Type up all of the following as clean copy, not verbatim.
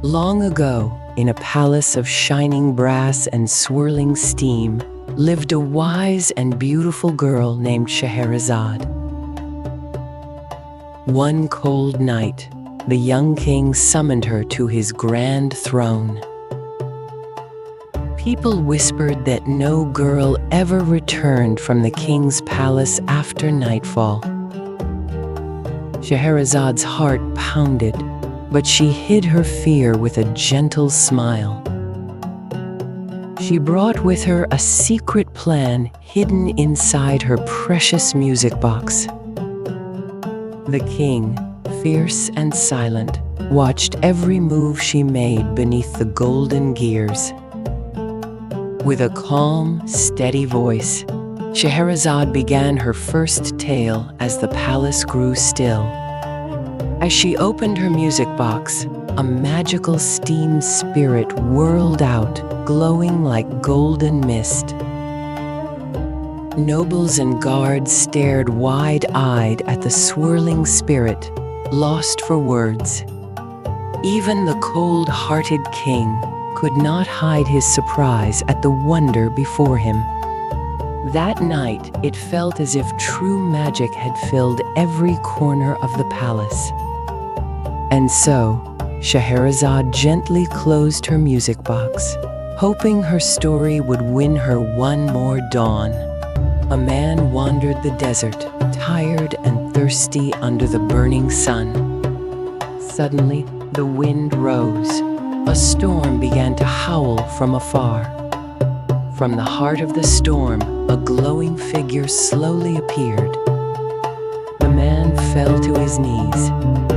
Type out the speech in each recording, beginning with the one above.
Long ago, in a palace of shining brass and swirling steam, lived a wise and beautiful girl named Scheherazade. One cold night, the young king summoned her to his grand throne. People whispered that no girl ever returned from the king's palace after nightfall. Scheherazade's heart pounded, but she hid her fear with a gentle smile. She brought with her a secret plan hidden inside her precious music box. The king, fierce and silent, watched every move she made beneath the golden gears. With a calm, steady voice, Scheherazade began her first tale as the palace grew still. As she opened her music box, a magical steam spirit whirled out, glowing like golden mist. Nobles and guards stared wide-eyed at the swirling spirit, lost for words. Even the cold-hearted king could not hide his surprise at the wonder before him. That night, it felt as if true magic had filled every corner of the palace. And so, Scheherazade gently closed her music box, hoping her story would win her one more dawn. A man wandered the desert, tired and thirsty under the burning sun. Suddenly, the wind rose. A storm began to howl from afar. From the heart of the storm, a glowing figure slowly appeared. The man fell to his knees.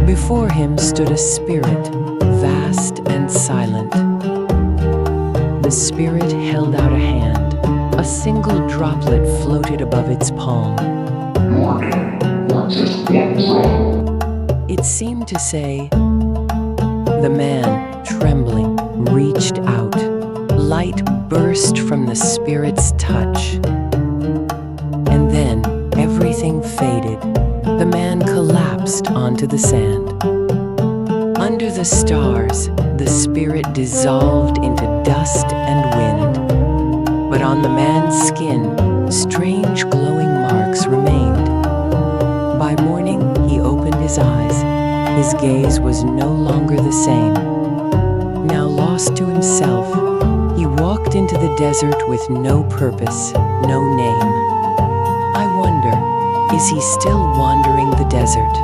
Before him stood a spirit, vast and silent. The spirit held out a hand. A single droplet floated above its palm. It seemed to say, the man, trembling, reached out. Light burst from the spirit's touch. And then everything faded. The man collapsed onto the sand. Under the stars, the spirit dissolved into dust and wind. But on the man's skin, strange glowing marks remained. By morning, he opened his eyes. His gaze was no longer the same. Now lost to himself, he walked into the desert with no purpose, no name. I wonder, is he still wandering the desert?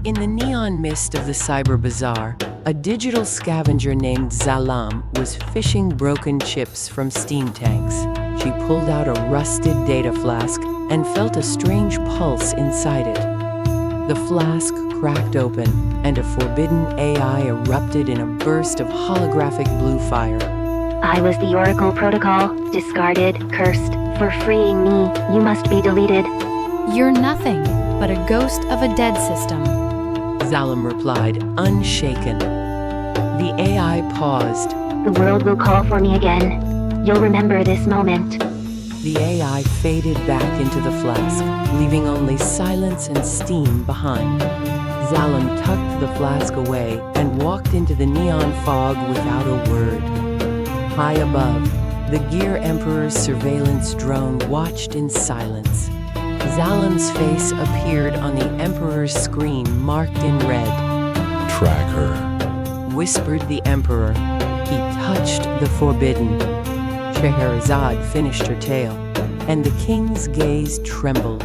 In the neon mist of the cyber bazaar, a digital scavenger named Zalam was fishing broken chips from steam tanks. She pulled out a rusted data flask and felt a strange pulse inside it. The flask cracked open, and a forbidden AI erupted in a burst of holographic blue fire. I was the Oracle Protocol, discarded, cursed. For freeing me, you must be deleted. You're nothing but a ghost of a dead system, Zalam replied, unshaken. The AI paused. The world will call for me again. You'll remember this moment. The AI faded back into the flask, leaving only silence and steam behind. Zalam tucked the flask away and walked into the neon fog without a word. High above, the Gear Emperor's surveillance drone watched in silence. Zalam's face appeared on the Emperor's screen marked in red. Track her, whispered the Emperor. He touched the forbidden. Scheherazade finished her tale, and the king's gaze trembled.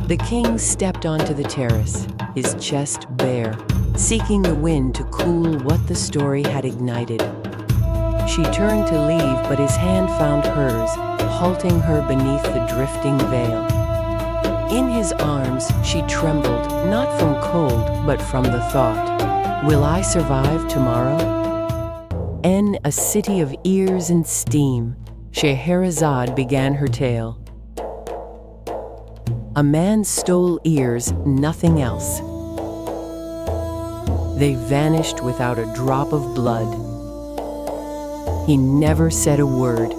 The king stepped onto the terrace, his chest bare, seeking the wind to cool what the story had ignited. She turned to leave, but his hand found hers, halting her beneath the drifting veil. In his arms, she trembled, not from cold, but from the thought, will I survive tomorrow? In a city of ears and steam, Scheherazade began her tale. A man stole ears, nothing else. They vanished without a drop of blood. He never said a word.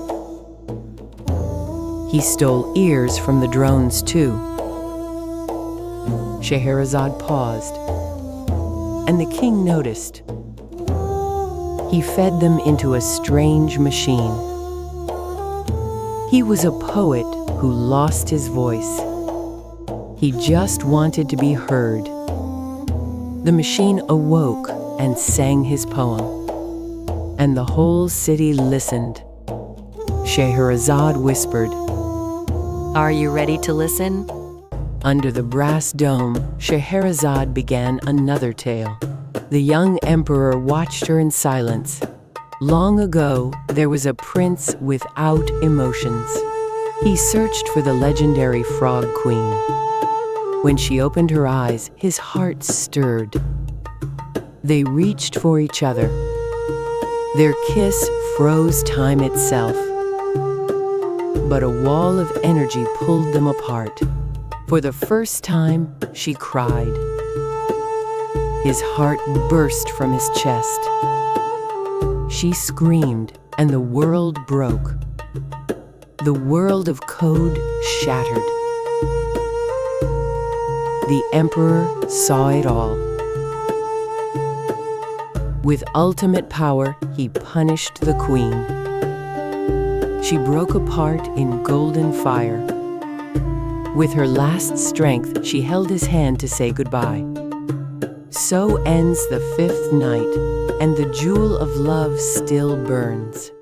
He stole ears from the drones too. Scheherazade paused, and the king noticed. He fed them into a strange machine. He was a poet who lost his voice. He just wanted to be heard. The machine awoke and sang his poem, and the whole city listened. Scheherazade whispered, Are you ready to listen? Under the brass dome, Scheherazade began another tale. The young emperor watched her in silence. Long ago, there was a prince without emotions. He searched for the legendary Frog Queen. When she opened her eyes, his heart stirred. They reached for each other. Their kiss froze time itself. But a wall of energy pulled them apart. For the first time, she cried. His heart burst from his chest. She screamed, and the world broke. The world of code shattered. The emperor saw it all. With ultimate power, he punished the queen. She broke apart in golden fire. With her last strength, she held his hand to say goodbye. So ends the fifth night, and the jewel of love still burns.